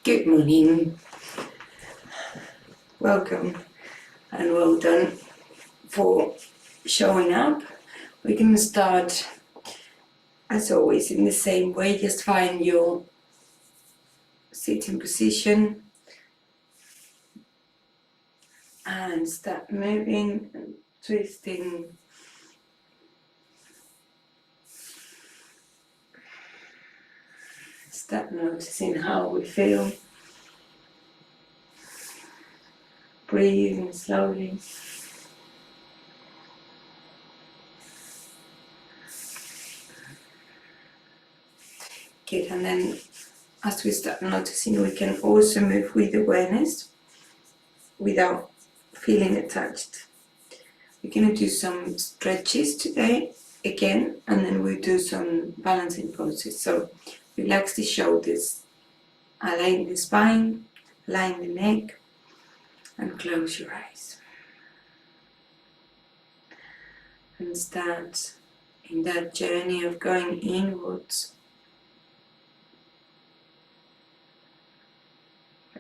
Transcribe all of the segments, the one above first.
Good morning, welcome and well done for showing up. We're going to start as always in the same way. Just find your sitting position and start moving and twisting. Start noticing how we feel. Breathing slowly. Good, and then as we start noticing, we can also move with awareness without feeling attached. We're going to do some stretches today again, and then we'll do some balancing poses. So relax the shoulders, align the spine, align the neck, and close your eyes. And start in that journey of going inwards.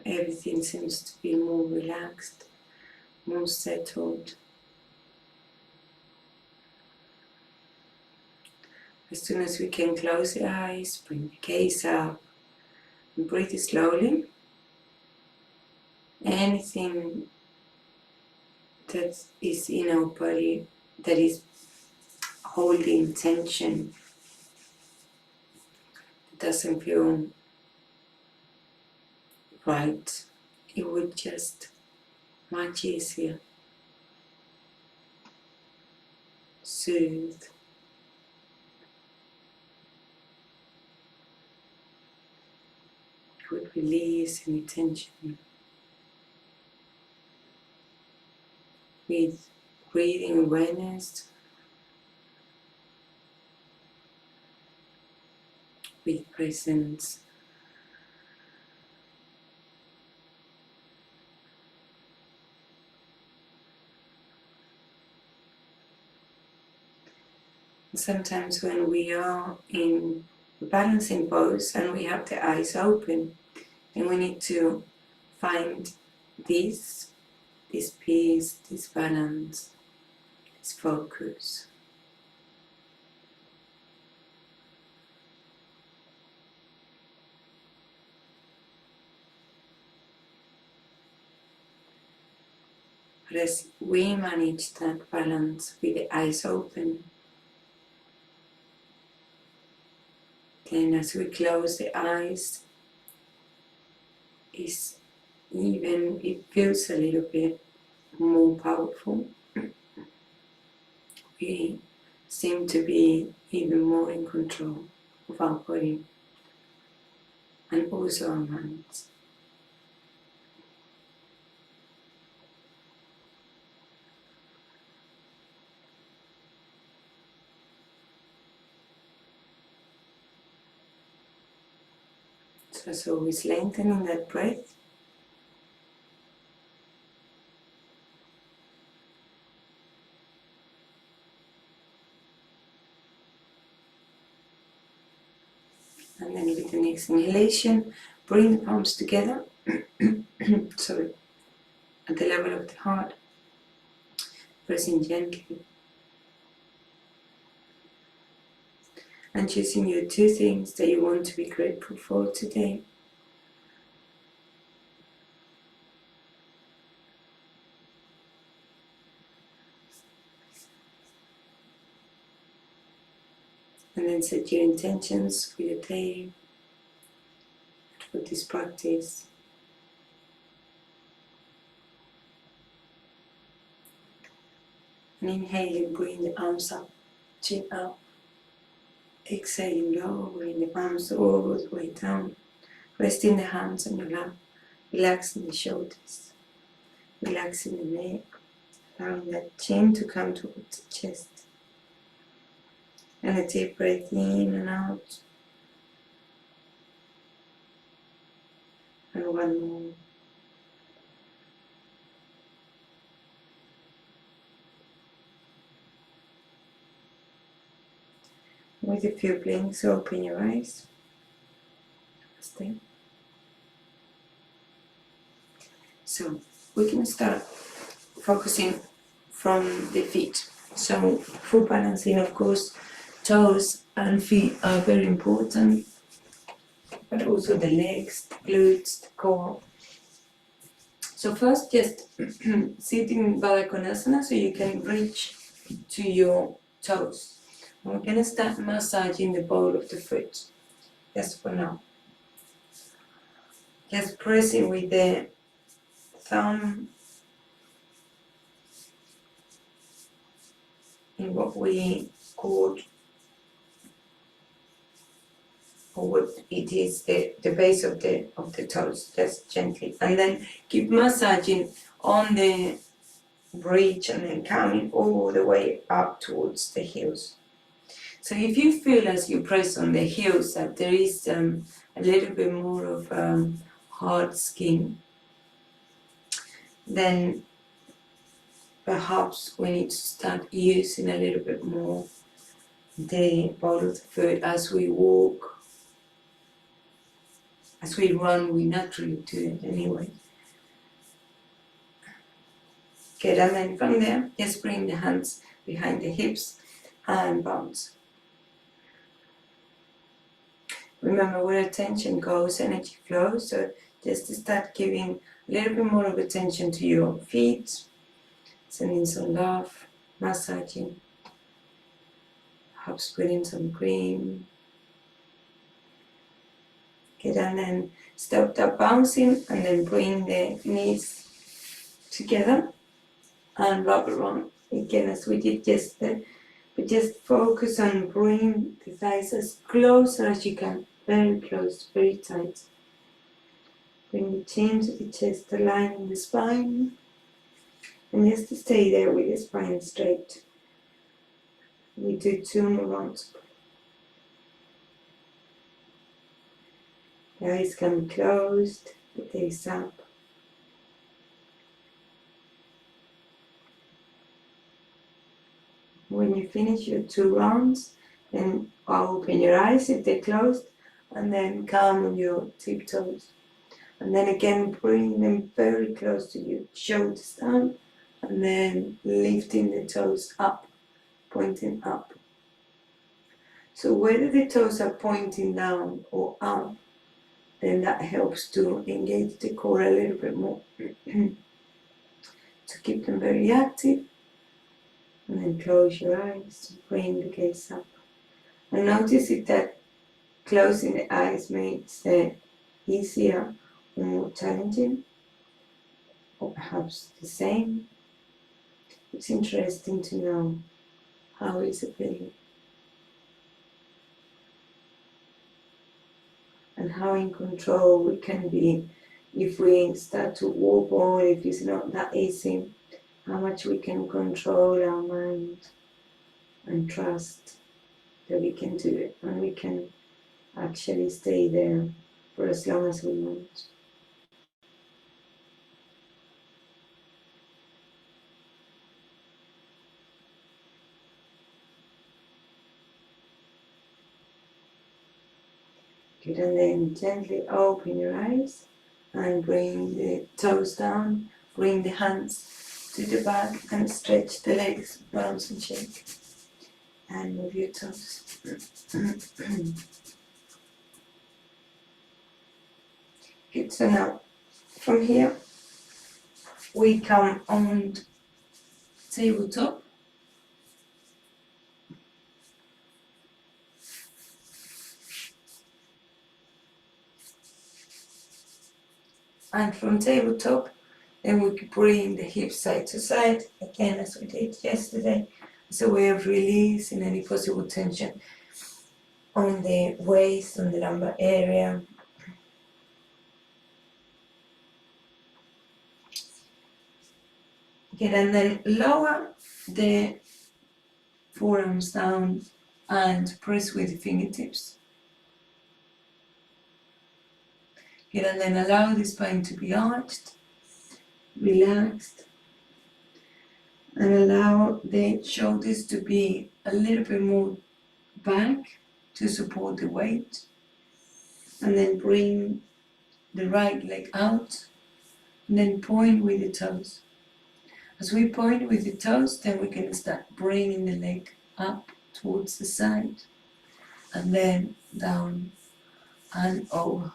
Everything seems to be more relaxed, more settled. As soon as we can close the eyes, bring the gaze up and breathe slowly. Anything that is in our body that is holding tension, doesn't feel right, it would just much easier soothe. It would release any tension with breathing awareness, with presence. Sometimes when we are in a balancing pose and we have the eyes open, and we need to find this peace, this balance, this focus. But as we manage that balance with the eyes open, then as we close the eyes, it feels a little bit more powerful. We seem to be even more in control of our body and also our minds. So as always, lengthening that breath. And then with the next inhalation, bring the palms together, sorry, at the level of the heart, pressing gently. And choosing your 2 things that you want to be grateful for today. And then set your intentions for your day, for this practice. And inhaling, bring the arms up, chin up. Exhaling, lowering the arms all the way down. Resting the hands on your lap, relaxing the shoulders, relaxing the neck, allowing that chin to come towards the chest. And a deep breath in and out. And one more. With a few blinks, open your eyes. Namaste. So we can start focusing from the feet. So for balancing, of course, toes and feet are very important, but also the legs, the glutes, the core. So first, just sit in Baddha Konasana so you can reach to your toes. And we're going to start massaging the ball of the foot, just for now. Just pressing with the thumb in what we call, or what it is, the base of the toes, just gently. And then keep massaging on the bridge and then coming all the way up towards the heels. So if you feel as you press on the heels that there is a little bit more of hard skin, then perhaps we need to start using a little bit more the ball of the foot as we walk, as we run. We naturally do it anyway. Good, and then from there, just bring the hands behind the hips and bounce. Remember, where attention goes, energy flows. So just to start giving a little bit more of attention to your feet, sending some love, massaging, perhaps putting some cream. Good, and then stop that bouncing and then bring the knees together and wrap around again as we did yesterday. But just focus on bringing the thighs as closer as you can, very close, very tight. Bring the chin to the chest, aligning the spine, and just to stay there with the spine straight. We do 2 more rounds. The eyes can be closed, the gaze up. When you finish your 2 rounds, then open your eyes if they're closed, and then come on your tiptoes. And then again, bring them very close to your shoulders down, and then lifting the toes up, pointing up. So whether the toes are pointing down or up, then that helps to engage the core a little bit more, to keep them very active. And then close your eyes, bring the gaze up. And notice if that closing the eyes makes it easier or more challenging, or perhaps the same. It's interesting to know how is it feeling, and how in control we can be if we start to wobble, if it's not that easy, how much we can control our mind and trust that we can do it, and we can actually stay there for as long as we want. Good, and then gently open your eyes and bring the toes down, bring the hands to the back and stretch the legs, bounce and shake. And move your toes. Good, so now from here we come on tabletop. And from tabletop, then we could bring the hips side to side, again as we did yesterday. It's a way of releasing any possible tension on the waist, on the lumbar area. Good, and then lower the forearms down and press with the fingertips. Good, and then allow the spine to be arched, relaxed, and allow the shoulders to be a little bit more back to support the weight. And then bring the right leg out And then point with the toes. As we point with the toes, then we can start bringing the leg up towards the side. And then down and over.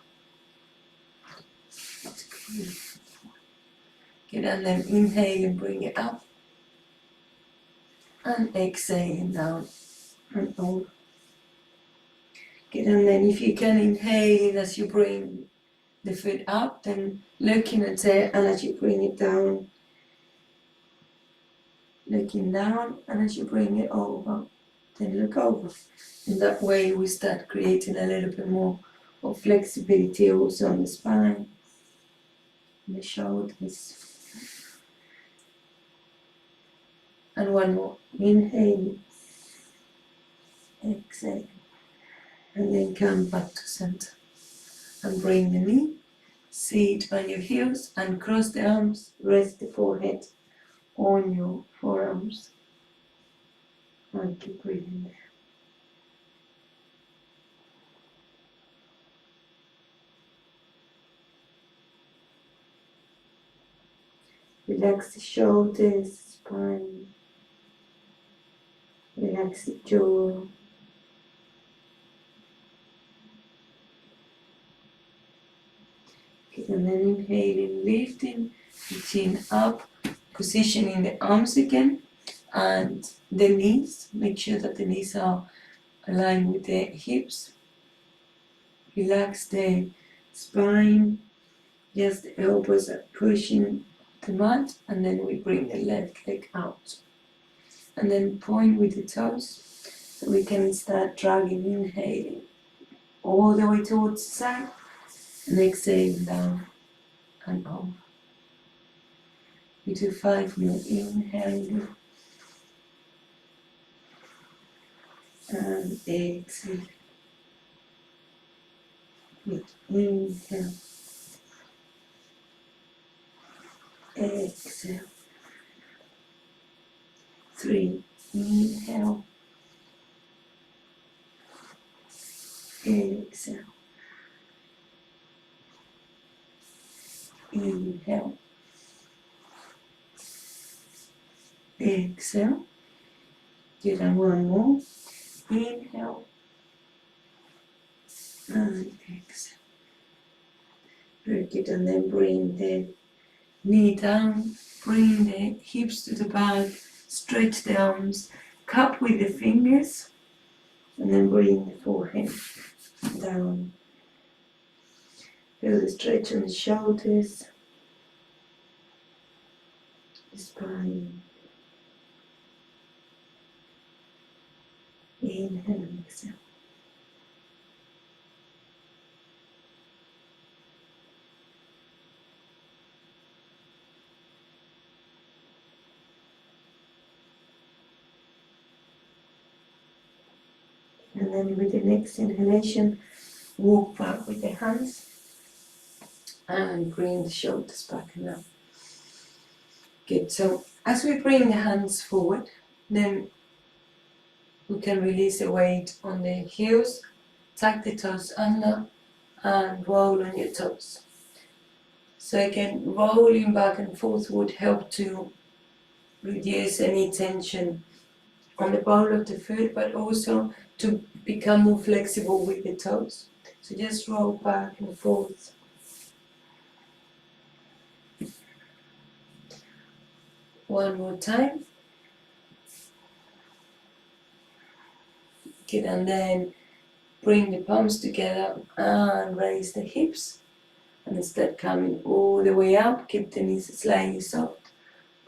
Good, and then inhale and bring it up. And exhaling down and over. Good, and then if you can inhale as you bring the foot up, then looking at it, and as you bring it down, looking down, and as you bring it over, then look over. In that way we start creating a little bit more of flexibility also on the spine, the shoulders. And one more, inhale, exhale, and then come back to center. And bring the knee, sit on your heels and cross the arms, rest the forehead on your forearms. And keep breathing there. Relax the shoulders, spine, relax the jaw. Okay, and then inhaling, lifting the chin up, positioning the arms again and the knees. Make sure that the knees are aligned with the hips. Relax the spine, just the elbows are pushing the mat, and then we bring the left leg out. And then point with the toes, so we can start dragging, inhaling all the way towards the side, and exhaling down and over. We do 5 more, inhaling and exhale. Good. Inhale, exhale. 3, inhale, exhale, inhale, exhale. Good, and one more, inhale, and exhale. Very good, and then bring the knee down, bring the hips to the back, stretch the arms, cup with the fingers, and then bring the forehead down. Feel the stretch on the shoulders, the spine. Inhale and exhale. And then with the next inhalation, walk back with the hands and bring the shoulders back and up. Good, so as we bring the hands forward, then we can release the weight on the heels, tuck the toes under and roll on your toes. So again, rolling back and forth would help to reduce any tension on the ball of the foot, but also to become more flexible with the toes. So just roll back and forth. One more time. Good, and then bring the palms together and raise the hips. And instead coming all the way up, keep the knees slightly soft.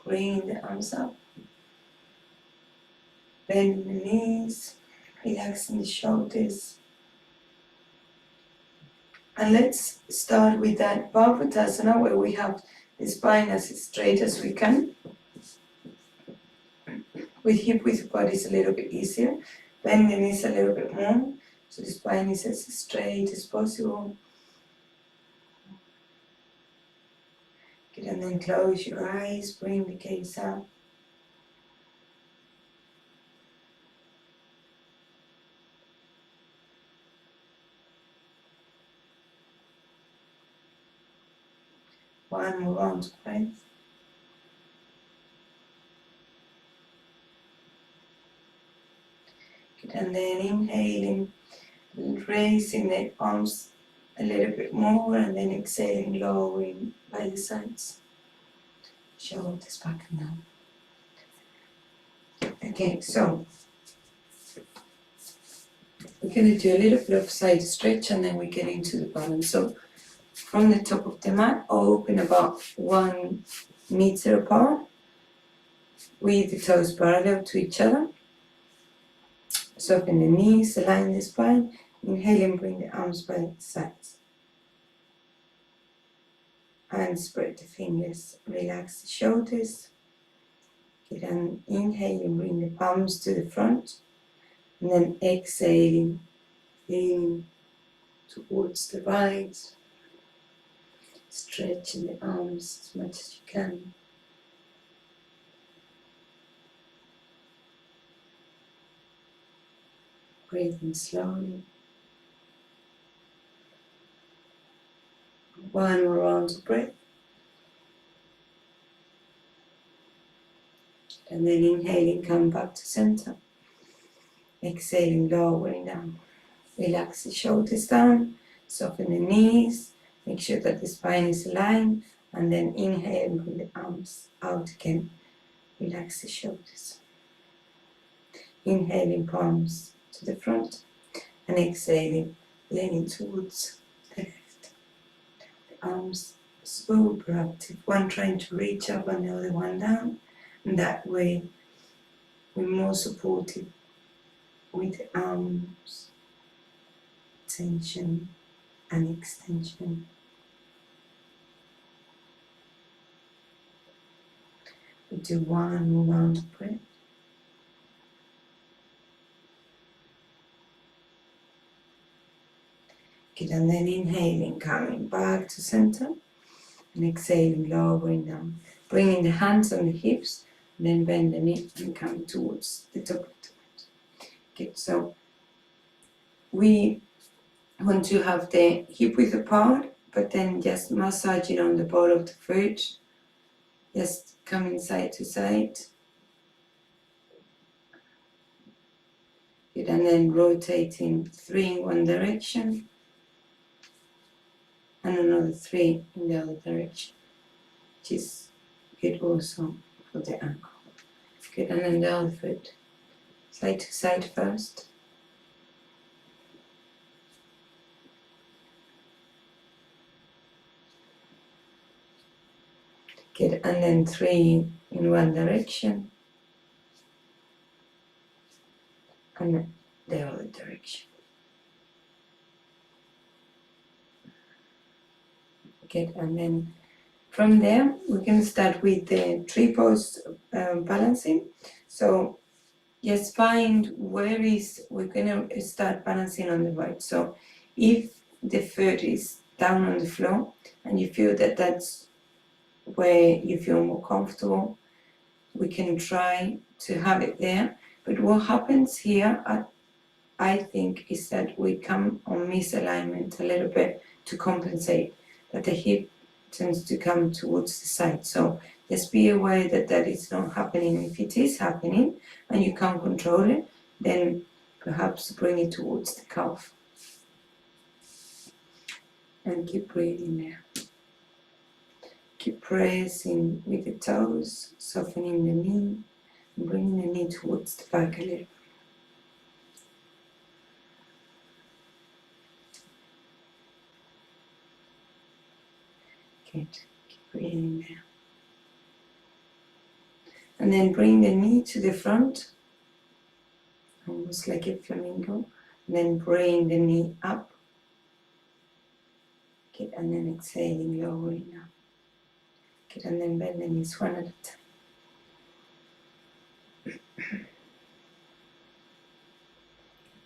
Bring the arms up. Bend the knees, relaxing the shoulders. And let's start with that Bhavatasana where we have the spine as straight as we can. With hip width body is a little bit easier. Bend the knees a little bit more, so the spine is as straight as possible. Good, and then close your eyes, bring the gaze up. One more round of breath. Good. And then inhaling, raising the arms a little bit more, and then exhaling, lowering by the sides. Shoulders back and down. Okay, so we're going to do a little bit of side stretch and then we get into the balance. So from the top of the mat, open about 1 meter apart with the toes parallel to each other. Soften the knees, align the spine. Inhale and bring the arms by the sides. And spread the fingers. Relax the shoulders. Get an inhale and bring the palms to the front. And then exhaling, leaning towards the right. Stretching the arms as much as you can. Breathing slowly. One more round of breath. And then inhaling, come back to center. Exhaling, lowering down. Relax the shoulders down. Soften the knees. Make sure that the spine is aligned. And then inhale and bring the arms out again. Relax the shoulders. Inhaling, palms to the front. And exhaling, leaning towards the left. The arms super active. One trying to reach up and the other one down. And that way we're more supported with the arms, tension and extension. We do one more round of breath. Good, and then inhaling, coming back to center, and exhaling, lowering down. Bringing the hands on the hips, and then bend the knee and come towards the top of the mat. Okay, so we want to have the hip width apart, but then just massage it on the ball of the foot, just coming side to side. Good, and then rotating 3 in one direction, and another 3 in the other direction, which is good also for the ankle. Good, and then the other foot, side to side first. Good, and then 3 in one direction, and the other direction. Good, and then from there we're going to start with the tree pose balancing. So just find where we're going to start balancing on the right. So if the foot is down on the floor and you feel that that's where you feel more comfortable, we can try to have it there. But what happens here, I think, is that we come on misalignment a little bit to compensate, that the hip tends to come towards the side. So just be aware that that is not happening. If it is happening and you can't control it, then perhaps bring it towards the calf. And keep breathing there. Keep pressing with the toes, softening the knee, and bringing the knee towards the back a little. Good. Keep breathing there. And then bring the knee to the front, almost like a flamingo. And then bring the knee up. Good. And then exhaling, lowering down. Good. And then bend the knees one at a time.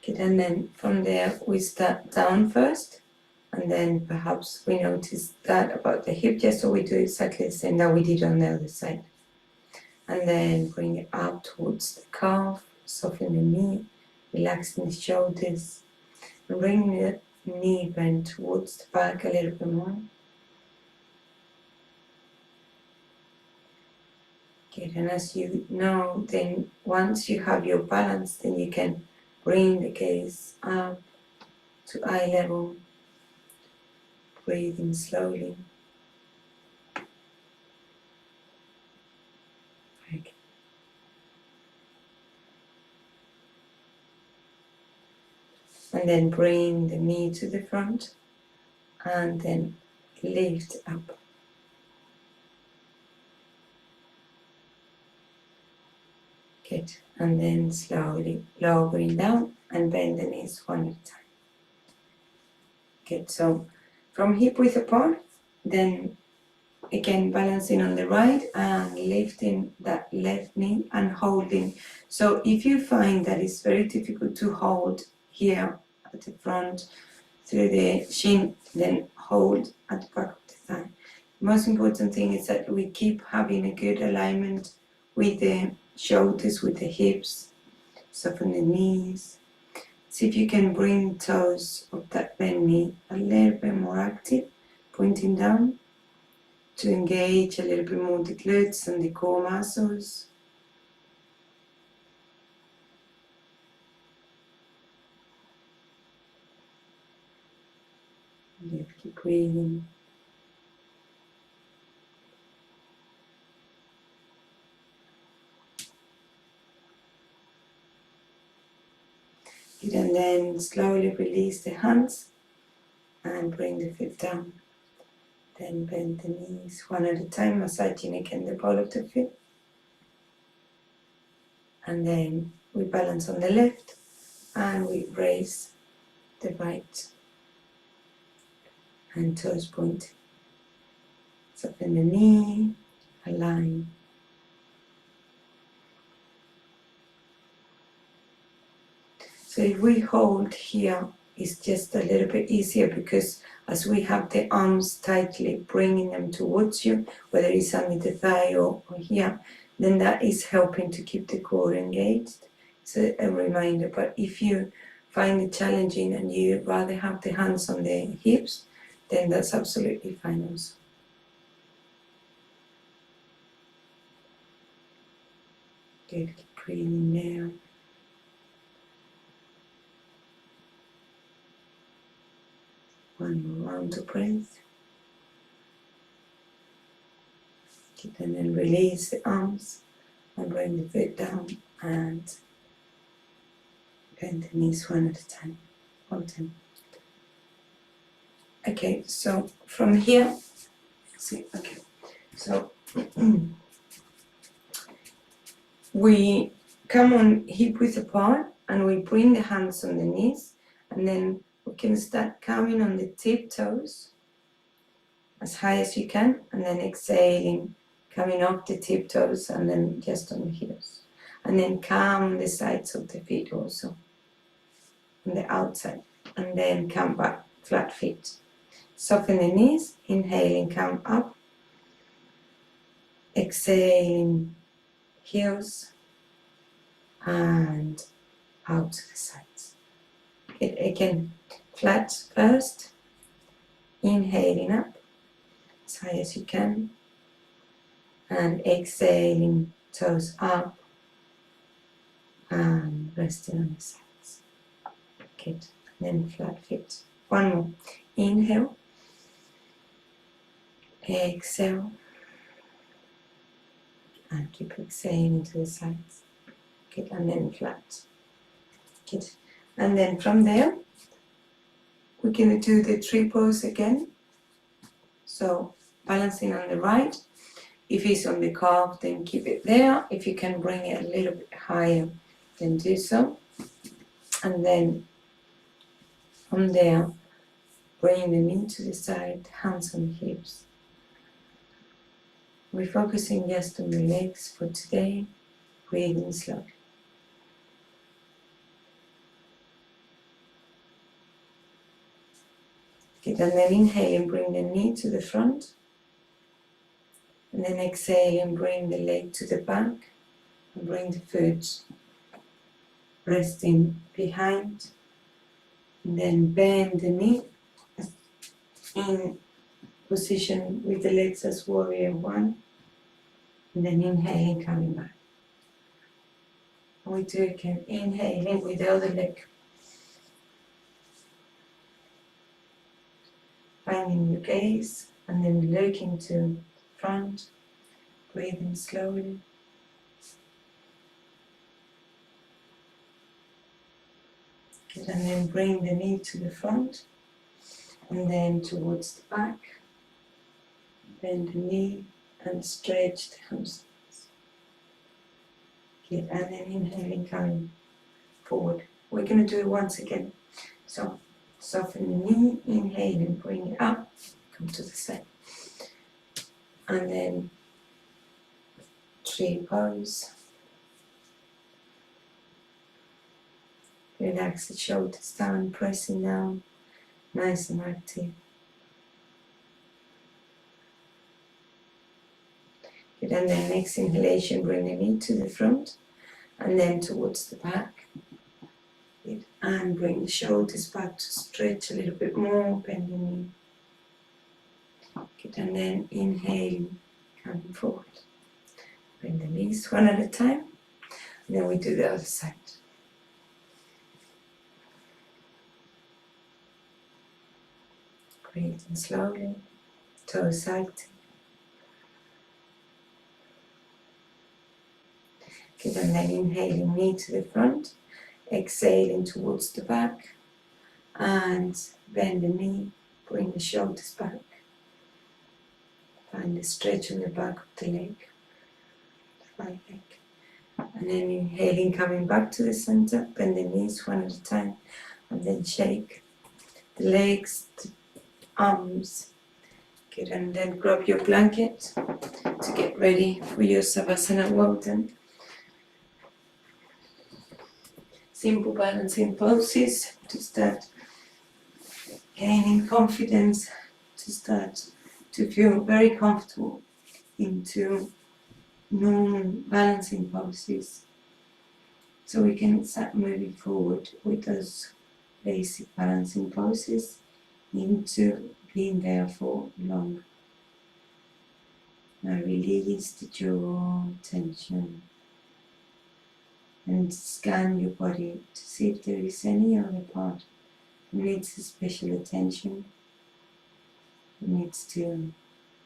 Good. And then from there we start down first. And then perhaps we notice that about the hip, just so we do exactly the same that we did on the other side. And then bring it up towards the calf, soften the knee, relaxing the shoulders, and bring the knee bend towards the back a little bit more. Good, and as you know, then once you have your balance, then you can bring the gaze up to eye level, breathing slowly. Okay. And then bring the knee to the front and then lift up. Good. And then slowly lowering down and bend the knees one at a time. Good. So from hip width apart, then again balancing on the right and lifting that left knee and holding. So if you find that it's very difficult to hold here at the front through the shin, then hold at the back of the thigh. The most important thing is that we keep having a good alignment with the shoulders, with the hips, soften the knees. See if you can bring toes of that bent knee a little bit more active, pointing down to engage a little bit more the glutes and the core muscles. And keep breathing. And then slowly release the hands and bring the feet down. Then bend the knees one at a time, massaging again the ball of the feet. And then we balance on the left and we raise the right and toes point. Soften the knee, align. So if we hold here, it's just a little bit easier because as we have the arms tightly bringing them towards you, whether it's under the thigh or here, then that is helping to keep the core engaged. So a reminder, but if you find it challenging and you rather have the hands on the hips, then that's absolutely fine also. Good, keep breathing there. One more round of breath. And then release the arms and bring the feet down and bend the knees one at a time. Hold them. Okay, so from here, so we come on hip width apart and we bring the hands on the knees, and then we can start coming on the tiptoes as high as you can, and then exhaling, coming off the tiptoes and then just on the heels. And then come on the sides of the feet also, on the outside, and then come back, flat feet. Soften the knees, inhaling, come up, exhaling, heels, and out to the sides. Again, flat first, inhaling up as high as you can, and exhaling, toes up, and resting on the sides. Good, and then flat feet. One more, inhale, exhale, and keep exhaling to the sides. Good, and then flat. Good, and then from there, we're going to do the triples again. So balancing on the right. If it's on the calf, then keep it there. If you can bring it a little bit higher, then do so. And then from there, bring the knee to the side, hands on the hips. We're focusing just on the legs for today, breathing slowly. Good, and then inhale and bring the knee to the front. And then exhale and bring the leg to the back. And bring the foot resting behind. And then bend the knee in position with the legs as warrior one. And then inhaling, coming back. And we do again, inhaling with the other leg. Finding your gaze and then looking to front, breathing slowly. Good, and then bring the knee to the front and then towards the back. Bend the knee and stretch the hamstrings. Good, and then inhaling, coming forward. We're going to do it once again. So soften the knee, inhale and bring it up, come to the side. And then tree pose. Relax the shoulders down, pressing down, nice and active. Good, and then next inhalation, bring the knee to the front and then towards the back. Good, and bring the shoulders back to stretch a little bit more, bend the knee. Good, and then inhale, coming forward. Bend the knees one at a time, and then we do the other side. Breathing slowly, toes out. Good, and then inhaling, knee to the front, exhaling towards the back, and bend the knee, bring the shoulders back. Find the stretch on the back of the leg, the right leg. And then inhaling, coming back to the center, bend the knees one at a time, and then shake the legs, the arms. Good, and then grab your blanket to get ready for your Savasana. Well done. Simple balancing poses to start gaining confidence, to start to feel very comfortable into normal balancing poses, so we can start moving forward with those basic balancing poses into being there for longer. Now release the jaw tension and scan your body to see if there is any other part that needs special attention, that needs to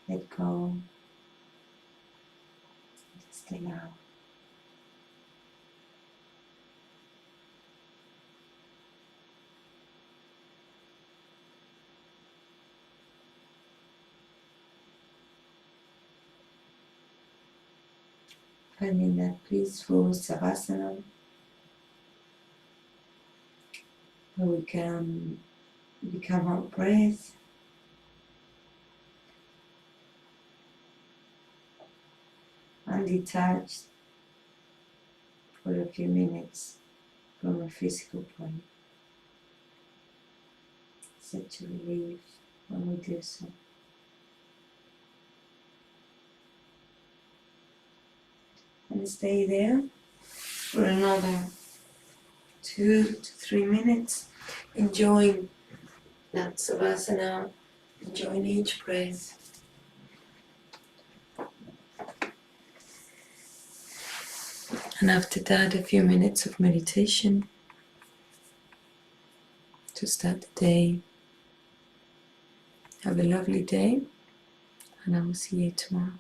let go, just allow. Finding that peaceful Savasana where we can become our breath, undetached for a few minutes from a physical body. Such a relief when we do so. And stay there for another 2 to 3 minutes, enjoying that Savasana, enjoying each breath. And after that, a few minutes of meditation to start the day. Have a lovely day, and I will see you tomorrow.